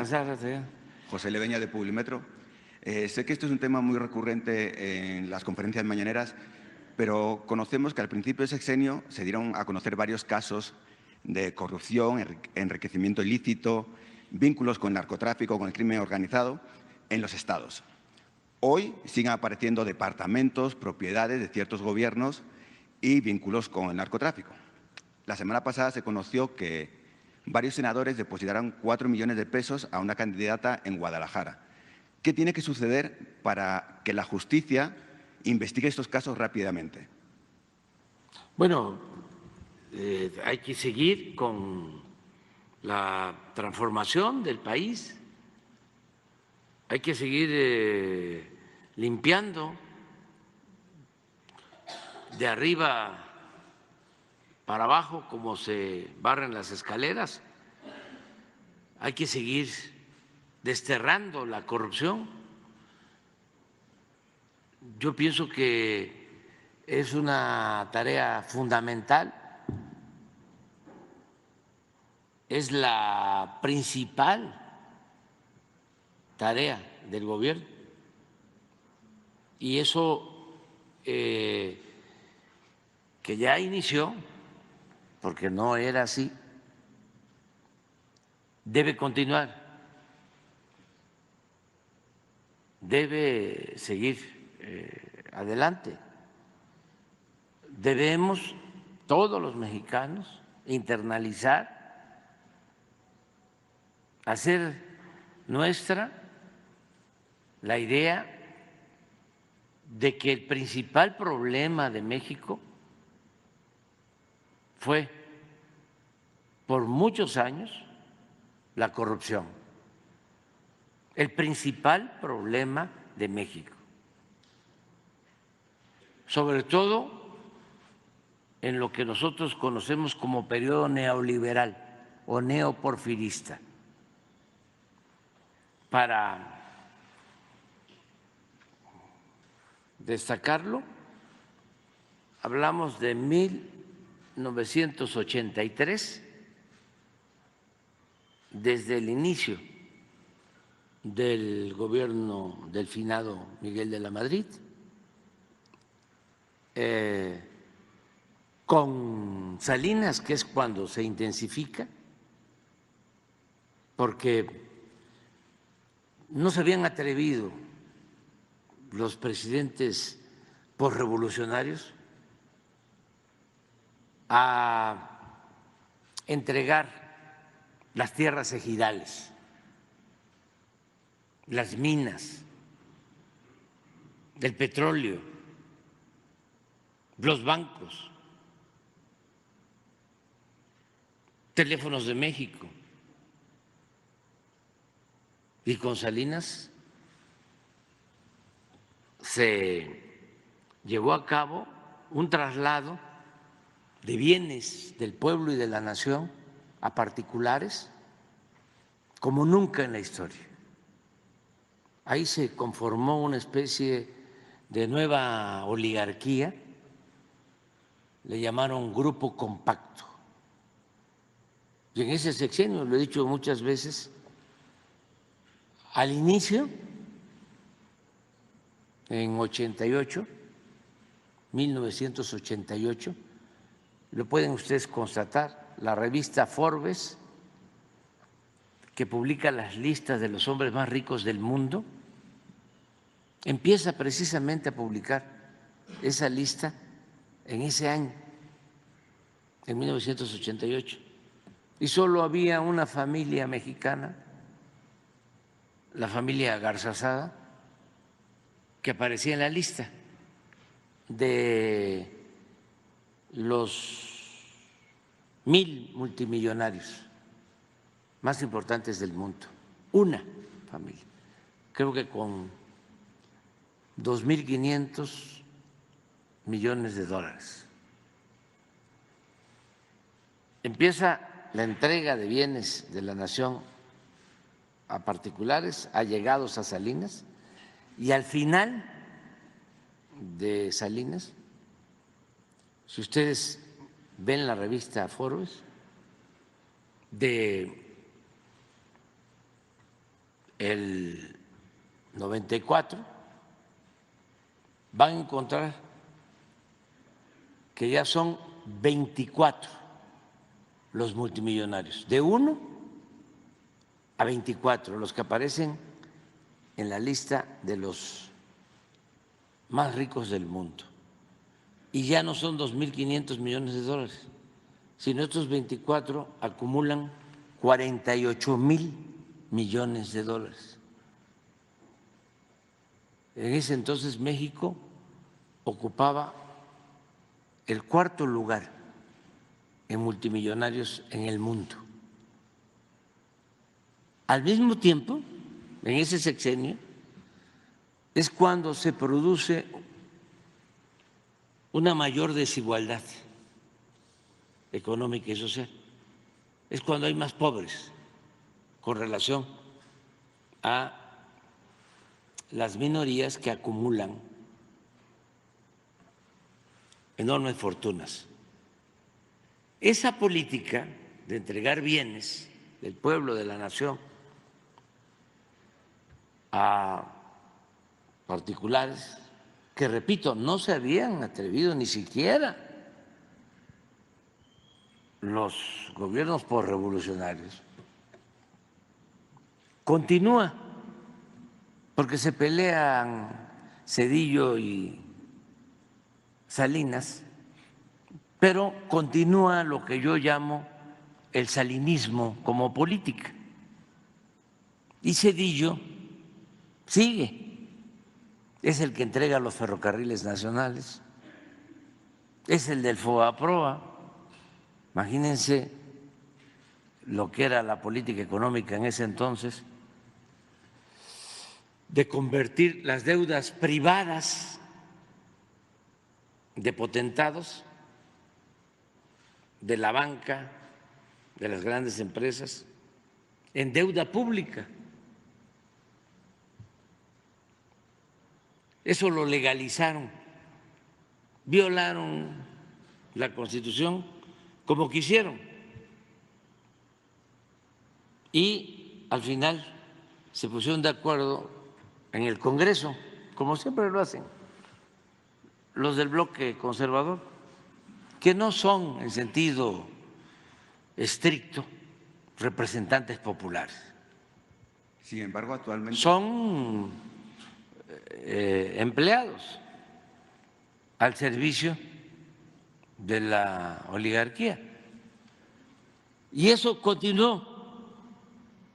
descansar. José Leveña, de Publimetro. Sé que esto es un tema muy recurrente en las conferencias mañaneras, pero conocemos que al principio del sexenio se dieron a conocer varios casos de corrupción, enriquecimiento ilícito, vínculos con el narcotráfico, con el crimen organizado en los estados. Hoy siguen apareciendo departamentos, propiedades de ciertos gobiernos y vínculos con el narcotráfico. La semana pasada se conoció que varios senadores depositaron 4 millones de pesos a una candidata en Guadalajara. ¿Qué tiene que suceder para que la justicia investigue estos casos rápidamente? Bueno, hay que seguir con la transformación del país, hay que seguir limpiando de arriba para abajo como se barren las escaleras, hay que seguir desterrando la corrupción. Yo pienso que es una tarea fundamental, es la principal tarea del gobierno y eso que ya inició, porque no era así, debe continuar, debe seguir adelante. Debemos, todos los mexicanos, internalizar, hacer nuestra la idea de que el principal problema de México fue por muchos años la corrupción, el principal problema de México, sobre todo en lo que nosotros conocemos como periodo neoliberal o neoporfirista. Para destacarlo, hablamos de 1983, desde el inicio del gobierno del finado Miguel de la Madrid, con Salinas, que es cuando se intensifica, porque no se habían atrevido los presidentes posrevolucionarios a entregar las tierras ejidales, las minas, el petróleo, los bancos, Teléfonos de México. Y con Salinas se llevó a cabo un traslado de bienes del pueblo y de la nación a particulares como nunca en la historia. Ahí se conformó una especie de nueva oligarquía, le llamaron Grupo Compacto. Y en ese sexenio, lo he dicho muchas veces, al inicio, en 88, 1988, lo pueden ustedes constatar, la revista Forbes, que publica las listas de los hombres más ricos del mundo, empieza precisamente a publicar esa lista en ese año, en 1988, y solo había una familia mexicana, la familia Garzazada, que aparecía en la lista de los 1000 multimillonarios más importantes del mundo. Una familia, creo que con 2.500 millones de dólares. Empieza la entrega de bienes de la nación a particulares, allegados a Salinas, y al final de Salinas, si ustedes ven la revista Forbes, de el 94, van a encontrar que ya son 24 los multimillonarios, de 1 a 24 los que aparecen en la lista de los más ricos del mundo. Y ya no son 2.500 millones de dólares, sino estos 24 acumulan 48.000 millones de dólares. En ese entonces México ocupaba el 4.º lugar en multimillonarios en el mundo. Al mismo tiempo, en ese sexenio, es cuando se produce una mayor desigualdad económica y social. Es cuando hay más pobres con relación a las minorías que acumulan enormes fortunas. Esa política de entregar bienes del pueblo, de la nación, a particulares que, repito, no se habían atrevido ni siquiera los gobiernos posrevolucionarios, continúa, porque se pelean Zedillo y Salinas, pero continúa lo que yo llamo el salinismo como política. Y Zedillo sigue, es el que entrega los ferrocarriles nacionales, es el del FOAPROA. Imagínense lo que era la política económica en ese entonces, de convertir las deudas privadas de potentados, de la banca, de las grandes empresas, en deuda pública. Eso lo legalizaron, violaron la Constitución como quisieron y al final se pusieron de acuerdo en el Congreso, como siempre lo hacen los del bloque conservador, que no son en sentido estricto representantes populares. Sin embargo, actualmente son empleados al servicio de la oligarquía. Y eso continuó,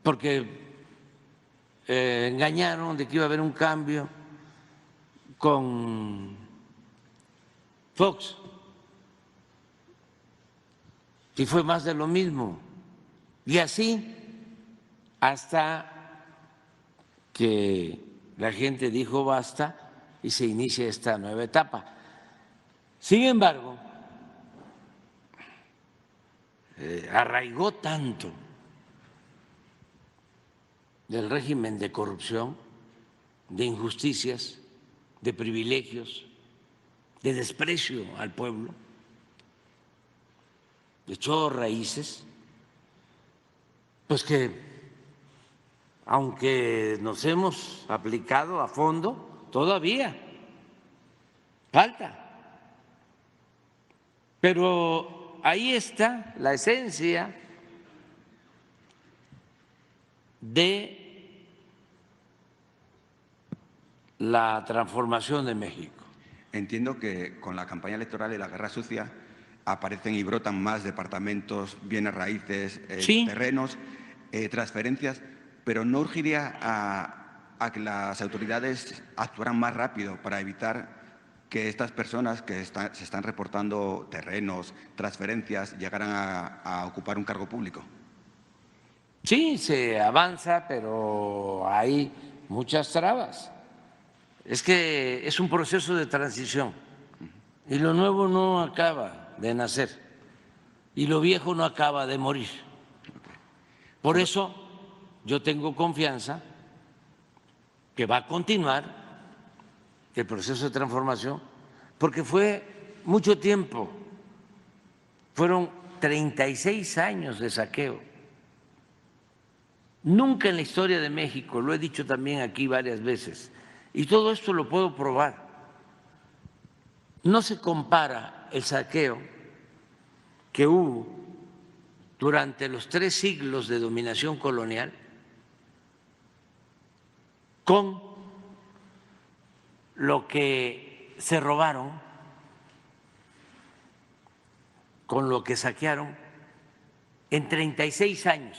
porque engañaron de que iba a haber un cambio con Fox, y fue más de lo mismo. Y así hasta que la gente dijo basta y se inicia esta nueva etapa. Sin embargo, arraigó tanto del régimen de corrupción, de injusticias, de privilegios, de desprecio al pueblo, echó raíces, pues que aunque nos hemos aplicado a fondo, todavía falta. Pero ahí está la esencia de la transformación de México. Entiendo que con la campaña electoral y la guerra sucia aparecen y brotan más departamentos, bienes raíces, sí, terrenos, transferencias, pero ¿no urgiría a que las autoridades actuaran más rápido para evitar que estas personas que se están reportando terrenos, transferencias, llegaran a ocupar un cargo público? Sí, se avanza, pero hay muchas trabas. Es que es un proceso de transición y lo nuevo no acaba de nacer y lo viejo no acaba de morir. Por eso yo tengo confianza que va a continuar el proceso de transformación, porque fue mucho tiempo, fueron 36 años de saqueo Nunca en la historia de México, lo he dicho también aquí varias veces, y todo esto lo puedo probar, no se compara el saqueo que hubo durante los 3 siglos de dominación colonial con lo que se robaron, con lo que saquearon en 36 años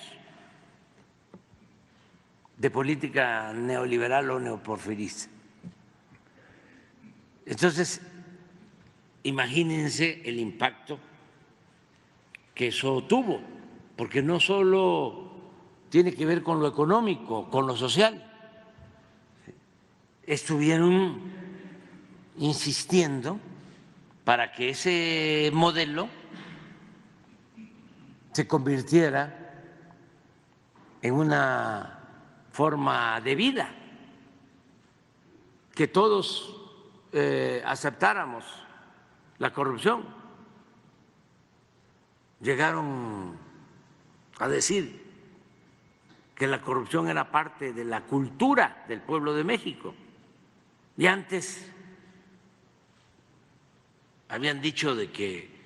de política neoliberal o neoporfirista. Entonces, imagínense el impacto que eso tuvo, porque no solo tiene que ver con lo económico, con lo social. Estuvieron insistiendo para que ese modelo se convirtiera en una forma de vida, que todos aceptáramos la corrupción. Llegaron a decir que la corrupción era parte de la cultura del pueblo de México. Y antes habían dicho de que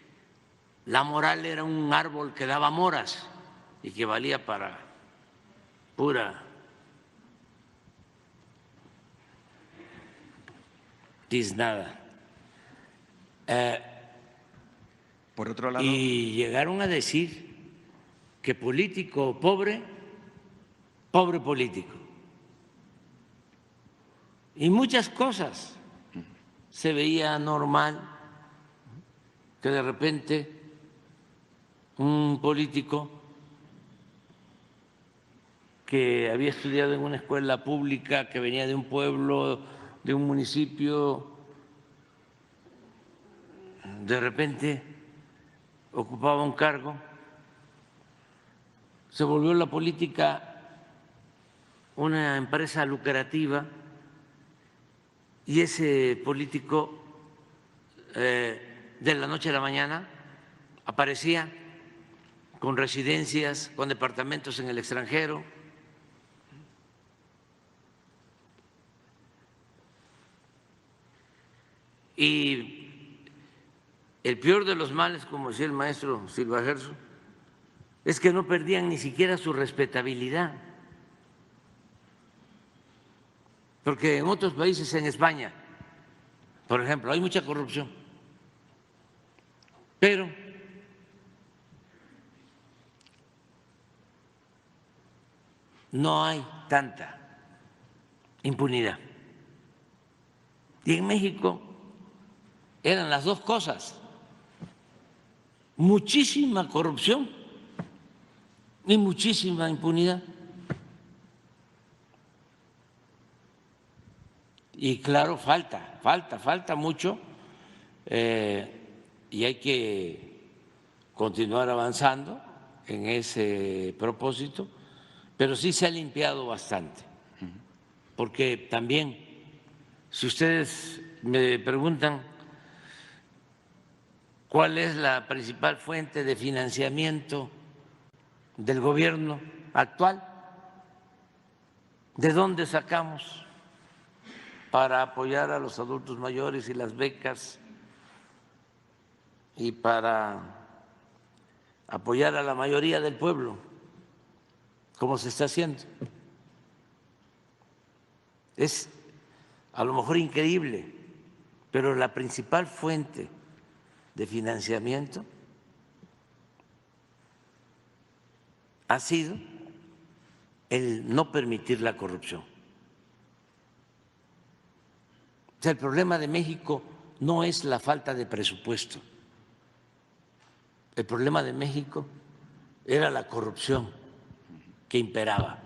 la moral era un árbol que daba moras y que valía para pura tiznada. Por otro lado, Y llegaron a decir que político pobre, pobre político. Y muchas cosas se veía normal que de repente un político que había estudiado en una escuela pública, que venía de un pueblo, de un municipio, de repente ocupaba un cargo, se volvió la política una empresa lucrativa y ese político de la noche a la mañana aparecía con residencias, con departamentos en el extranjero. Y el peor de los males, como decía el maestro Silva Gerso, es que no perdían ni siquiera su respetabilidad. Porque en otros países, en España, por ejemplo, hay mucha corrupción, pero no hay tanta impunidad. Y en México eran las dos cosas, muchísima corrupción y muchísima impunidad. Y claro, falta mucho y hay que continuar avanzando en ese propósito, pero sí se ha limpiado bastante, porque también, si ustedes me preguntan cuál es la principal fuente de financiamiento del gobierno actual, ¿de dónde sacamos para apoyar a los adultos mayores y las becas y para apoyar a la mayoría del pueblo, como se está haciendo? Es a lo mejor increíble, pero la principal fuente de financiamiento ha sido el no permitir la corrupción. O sea, el problema de México no es la falta de presupuesto. El problema de México era la corrupción que imperaba.